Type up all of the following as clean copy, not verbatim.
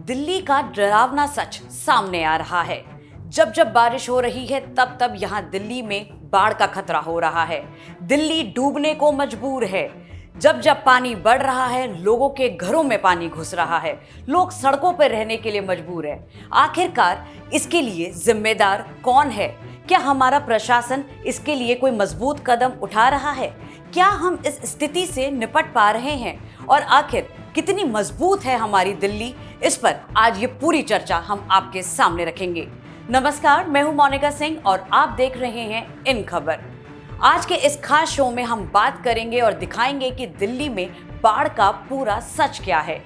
दिल्ली का डरावना सच सामने आ रहा है। जब जब बारिश हो रही है तब तब यहाँ दिल्ली में बाढ़ का खतरा हो रहा है। दिल्ली डूबने को मजबूर है। जब जब पानी बढ़ रहा है, लोगों के घरों में पानी घुस रहा है, लोग सड़कों पर रहने के लिए मजबूर है। आखिरकार इसके लिए जिम्मेदार कौन है? क्या हमारा प्रशासन इसके लिए कोई मजबूत कदम उठा रहा है? क्या हम इस स्थिति से निपट पा रहे हैं? और आखिर कितनी मजबूत है हमारी दिल्ली? इस पर आज ये पूरी चर्चा हम आपके सामने रखेंगे। नमस्कार, मैं हूं मोनिका सिंह और आप देख रहे हैं इन खबर। आज के इस खास शो में हम बात करेंगे और दिखाएंगे कि दिल्ली में बाढ़ का पूरा सच क्या है।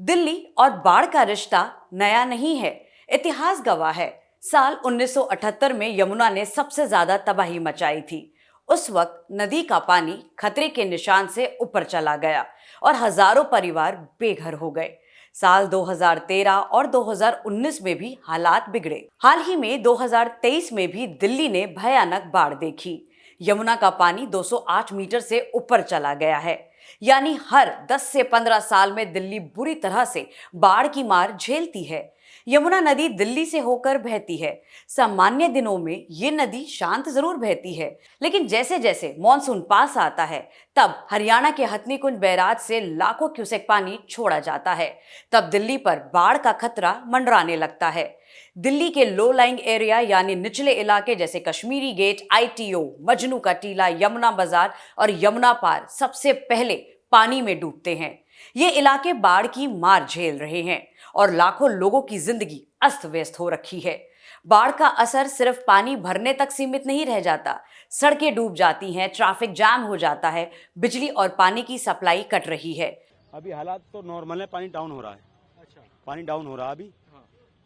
दिल्ली और बाढ़ का रिश्ता नया नहीं है, इतिहास गवाह है। साल 1978 में यमुना ने सबसे ज्यादा तबाही मचाई थी। उस वक्त नदी का पानी खतरे के निशान से ऊपर चला गया और हजारों परिवार बेघर हो गए। साल 2013 और 2019 में भी हालात बिगड़े। हाल ही में 2023 में भी दिल्ली ने भयानक बाढ़ देखी। यमुना का पानी 208 मीटर से ऊपर चला गया है। यानी हर 10 से 15 साल में दिल्ली बुरी तरह से बाढ़ की मार झेलती है। यमुना नदी दिल्ली से होकर बहती है। सामान्य दिनों में ये नदी शांत जरूर बहती है, लेकिन जैसे जैसे मॉनसून पास आता है तब हरियाणा के हथनीकुंड बैराज से लाखों क्यूसेक पानी छोड़ा जाता है। तब दिल्ली पर बाढ़ का खतरा मंडराने लगता है। दिल्ली के लो लाइंग एरिया यानी निचले इलाके जैसे कश्मीरी गेट, ITO, मजनू का टीला, यमुना बाजार और यमुना पार सबसे पहले पानी में डूबते हैं। ये इलाके बाढ़ की मार झेल रहे हैं और लाखों लोगों की जिंदगी अस्त व्यस्त हो रखी है। बाढ़ का असर सिर्फ पानी भरने तक सीमित नहीं रह जाता। सड़कें डूब जाती हैं, ट्रैफिक जाम हो जाता है, बिजली और पानी की सप्लाई कट रही है। अभी हालात तो नॉर्मल है, पानी डाउन हो रहा है। अच्छा, पानी डाउन हो रहा है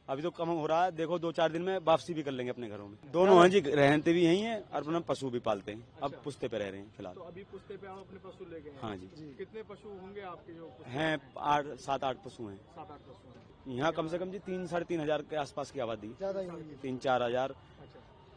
अभी तो कम हो रहा है। देखो 2-4 दिन में वापसी भी कर लेंगे अपने घरों में। दोनों हैं जी, रहते भी यही हैं और अपना पशु भी पालते हैं। अब पुश्ते पे रह रहे हैं फिलहाल। तो अभी पुश्ते पे आप अपने पशु ले गए? हाँ जी। कितने पशु होंगे आपके जो हैं? 7-8 पशु हैं। 7-8 पशु। यहाँ कम से कम जी 3-3.5 हजार के आसपास की आबादी, 3-4 हजार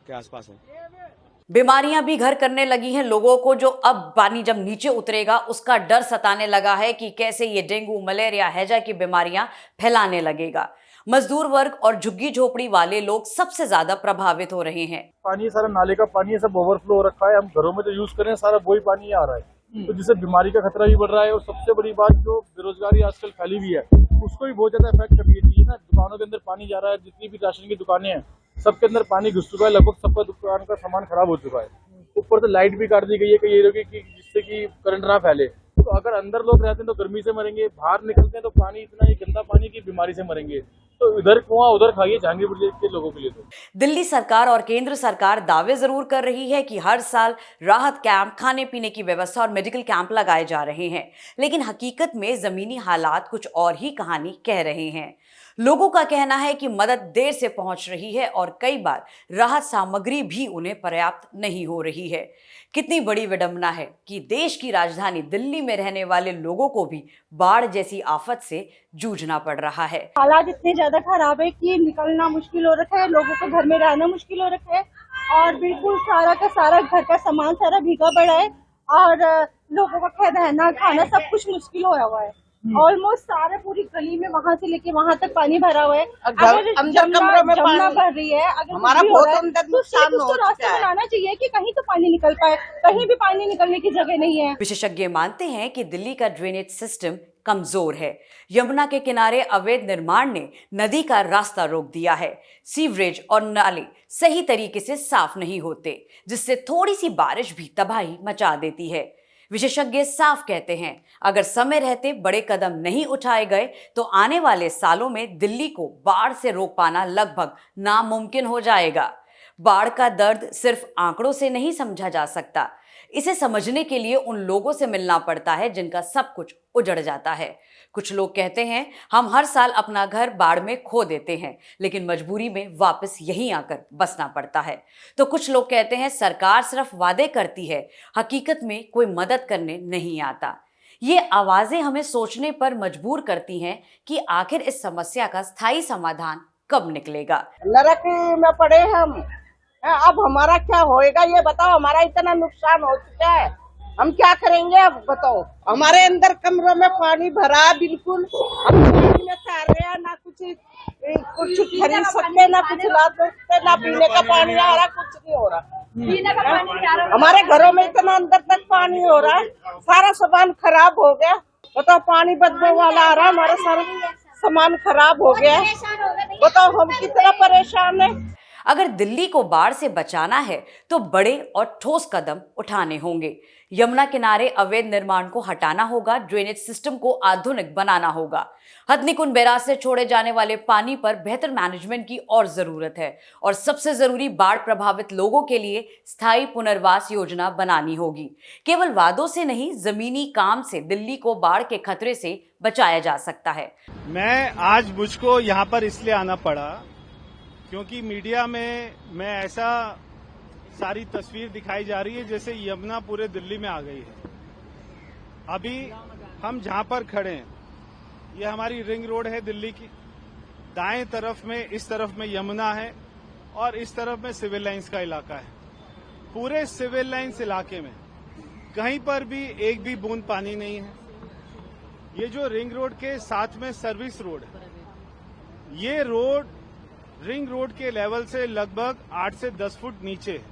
के आसपास है। बीमारियां भी घर करने लगी हैं लोगों को, जो अब पानी जब नीचे उतरेगा उसका डर सताने लगा है कि कैसे ये डेंगू, मलेरिया, हैजा की बीमारियां फैलाने लगेगा। मजदूर वर्ग और झुग्गी झोपड़ी वाले लोग सबसे ज्यादा प्रभावित हो रहे हैं। पानी सारा नाले का पानी सब ओवरफ्लो हो रखा है। हम घरों में जो यूज कर रहे हैं सारा वही पानी आ रहा है, तो जिससे बीमारी का खतरा भी बढ़ रहा है। और सबसे बड़ी बात जो बेरोजगारी आजकल फैली हुई है उसको भी बहुत ज्यादा इफेक्ट कर रही है ना। दुकानों के अंदर पानी जा रहा है, जितनी भी राशन की दुकानें हैं सबके अंदर पानी घुस चुका है। लगभग सबका दुकान का सामान खराब हो चुका है। ऊपर से लाइट भी काट दी गई है कई एरिया की, जिससे कि करंट ना फैले। तो अगर अंदर लोग रहते हैं तो गर्मी से मरेंगे, बाहर निकलते हैं तो पानी इतना ही गंदा पानी की बीमारी से मरेंगे। तो इधर कुआं उधर खाइए जहांगीरपुर के लोगों के लिए। तो दिल्ली सरकार और केंद्र सरकार दावे जरूर कर रही है कि हर साल राहत कैंप, खाने पीने की व्यवस्था और मेडिकल कैंप लगाए जा रहे हैं, लेकिन हकीकत में जमीनी हालात कुछ और ही कहानी कह रहे हैं। लोगों का कहना है कि मदद देर से पहुंच रही है और कई बार राहत सामग्री भी उन्हें पर्याप्त नहीं हो रही है। कितनी बड़ी विडंबना है कि देश की राजधानी दिल्ली में रहने वाले लोगों को भी बाढ़ जैसी आफत से जूझना पड़ रहा है। हालात इतने ज्यादा खराब है कि निकलना मुश्किल हो रखा है, लोगों को घर में रहना मुश्किल हो रखा है और बिल्कुल सारा का सारा घर का सामान सारा भीगा पड़ा है और लोगों का खैर रहना खाना सब कुछ मुश्किल होया हुआ है। ऑलमोस्ट सारे पूरी गली में वहाँ से लेके वहाँ तक पानी भरा हुआ है। अगर जमुना भर रही है, अगर हमारा बहुत नुकसान हो चुका है, बनाना चाहिए कि कहीं तो पानी निकल पाए। कहीं भी पानी निकलने की जगह नहीं है। विशेषज्ञ मानते हैं कि दिल्ली का ड्रेनेज सिस्टम कमजोर है। यमुना के किनारे अवैध निर्माण ने नदी का रास्ता रोक दिया है। सीवरेज और नाले सही तरीके से साफ नहीं होते, जिससे थोड़ी सी बारिश भी तबाही मचा देती है। विशेषज्ञ साफ कहते हैं, अगर समय रहते बड़े कदम नहीं उठाए गए तो आने वाले सालों में दिल्ली को बाढ़ से रोक पाना लगभग नामुमकिन हो जाएगा। बाढ़ का दर्द सिर्फ आंकड़ों से नहीं समझा जा सकता। इसे समझने के लिए उन लोगों से मिलना पड़ता है जिनका सब कुछ उजड़ जाता है। कुछ लोग कहते हैं, हम हर साल अपना घर बाढ़ में खो देते हैं, लेकिन मजबूरी में वापस यहीं आकर बसना पड़ता है। तो कुछ लोग कहते हैं, सरकार सिर्फ वादे करती है, हकीकत में कोई मदद करने नहीं आता। ये आवाजें हमें सोचने पर मजबूर करती हैं कि आखिर इस समस्या का स्थायी समाधान कब निकलेगा। नरक में पड़े हम, अब हमारा क्या होएगा ये बताओ। हमारा इतना नुकसान हो चुका है, हम क्या करेंगे अब बताओ। हमारे अंदर कमरों में पानी भरा बिल्कुल, हम में रहे हैं ना कुछ कुछ खरीद सकते, ना कुछ ला सकते, ना पीने का पानी आ रहा, कुछ नहीं हो रहा। हमारे घरों में इतना अंदर तक पानी हो रहा है, सारा सामान खराब हो गया। बताओ, पानी बदबू वाला आ रहा है, हमारा सारा सामान खराब हो गया। बताओ हम कितना परेशान है। अगर दिल्ली को बाढ़ से बचाना है तो बड़े और ठोस कदम उठाने होंगे। यमुना किनारे अवैध निर्माण को हटाना होगा, ड्रेनेज सिस्टम को आधुनिक बनाना होगा। हथनीकुंड बैराज से छोड़े जाने वाले पानी पर बेहतर मैनेजमेंट की और जरूरत है और सबसे जरूरी बाढ़ प्रभावित लोगों के लिए स्थायी पुनर्वास योजना बनानी होगी। केवल वादों से नहीं, जमीनी काम से दिल्ली को बाढ़ के खतरे से बचाया जा सकता है। आज मुझको यहाँ पर इसलिए आना पड़ा क्योंकि मीडिया में मैं ऐसा सारी तस्वीर दिखाई जा रही है जैसे यमुना पूरे दिल्ली में आ गई है। अभी हम जहां पर खड़े हैं, ये हमारी रिंग रोड है दिल्ली की। दाएं तरफ में, इस तरफ में यमुना है और इस तरफ में सिविल लाइंस का इलाका है। पूरे सिविल लाइंस इलाके में कहीं पर भी एक भी बूंद पानी नहीं है। ये जो रिंग रोड के साथ में सर्विस रोड है, ये रोड रिंग रोड के लेवल से लगभग 8 से 10 फुट नीचे है।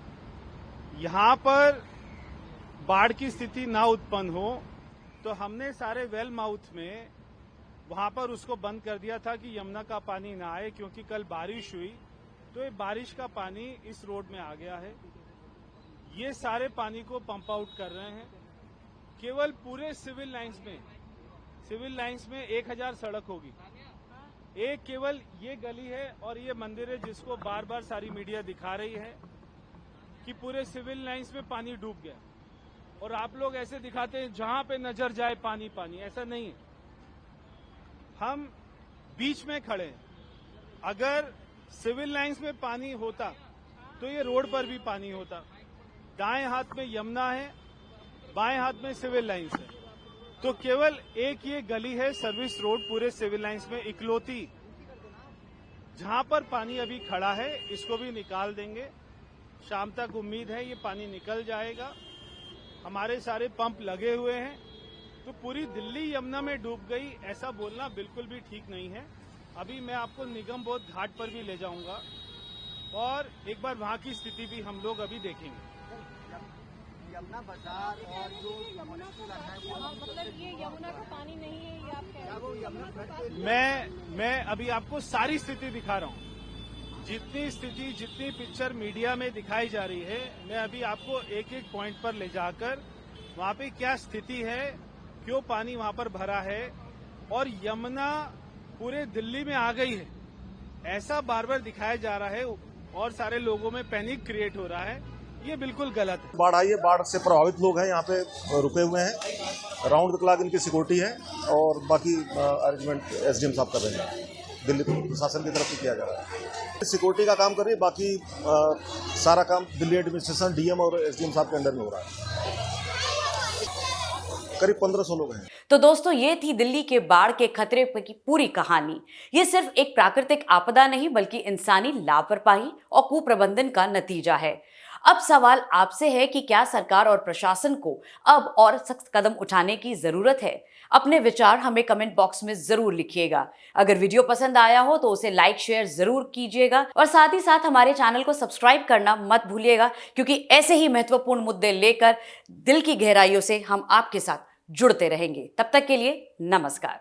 यहां पर बाढ़ की स्थिति ना उत्पन्न हो तो हमने सारे वेल माउथ में वहां पर उसको बंद कर दिया था कि यमुना का पानी ना आए, क्योंकि कल बारिश हुई तो ये बारिश का पानी इस रोड में आ गया है। ये सारे पानी को पंप आउट कर रहे हैं। केवल पूरे सिविल लाइंस में 1000 सड़क होगी। एक केवल ये गली है और ये मंदिर है जिसको बार बार सारी मीडिया दिखा रही है कि पूरे सिविल लाइंस में पानी डूब गया, और आप लोग ऐसे दिखाते हैं जहां पे नजर जाए पानी पानी। ऐसा नहीं है, हम बीच में खड़े हैं। अगर सिविल लाइंस में पानी होता तो ये रोड पर भी पानी होता। दाएं हाथ में यमुना है, बाएं हाथ में सिविल लाइंस है, तो केवल एक ये गली है सर्विस रोड पूरे सिविल लाइंस में इकलौती जहां पर पानी अभी खड़ा है। इसको भी निकाल देंगे। शाम तक उम्मीद है ये पानी निकल जाएगा। हमारे सारे पंप लगे हुए हैं, तो पूरी दिल्ली यमुना में डूब गई ऐसा बोलना बिल्कुल भी ठीक नहीं है। अभी मैं आपको निगम बोध घाट पर भी ले जाऊंगा और एक बार वहां की स्थिति भी हम लोग अभी देखेंगे। यमुना बाजार और जो मतलब ये यमुना का पानी नहीं है, ये आप कह रहे हैं। मैं अभी आपको सारी स्थिति दिखा रहा हूँ। जितनी पिक्चर मीडिया में दिखाई जा रही है, मैं अभी आपको एक एक पॉइंट पर ले जाकर वहाँ पे क्या स्थिति है, क्यों पानी वहाँ पर भरा है और यमुना पूरे दिल्ली में आ गई है ऐसा बार बार दिखाया जा रहा है और सारे लोगों में पैनिक क्रिएट हो रहा है। ये बिल्कुल गलत है। बाढ़ आई है, बाढ़ से प्रभावित लोग हैं यहाँ पे रुके हुए हैं। राउंड द क्लॉक इनकी सिक्योरिटी है और बाकी अरेंजमेंट एसडीएम साहब कर रहे हैं, दिल्ली प्रशासन की तरफ से किया जा रहा है। सिक्योरिटी का काम कर रही है, बाकी सारा काम दिल्ली एडमिनिस्ट्रेशन, डीएम और एसडीएम साहब के अंडर में हो रहा है। करीब 1500 लोग हैं। तो दोस्तों, ये थी दिल्ली के बाढ़ के खतरे की पूरी कहानी। ये सिर्फ एक प्राकृतिक आपदा नहीं बल्कि इंसानी लापरवाही और कुप्रबंधन का नतीजा है। अब सवाल आपसे है कि क्या सरकार और प्रशासन को अब और सख्त कदम उठाने की जरूरत है? अपने विचार हमें कमेंट बॉक्स में जरूर लिखिएगा। अगर वीडियो पसंद आया हो तो उसे लाइक शेयर जरूर कीजिएगा और साथ ही साथ हमारे चैनल को सब्सक्राइब करना मत भूलिएगा, क्योंकि ऐसे ही महत्वपूर्ण मुद्दे लेकर दिल की गहराइयों से हम आपके साथ जुड़ते रहेंगे। तब तक के लिए नमस्कार।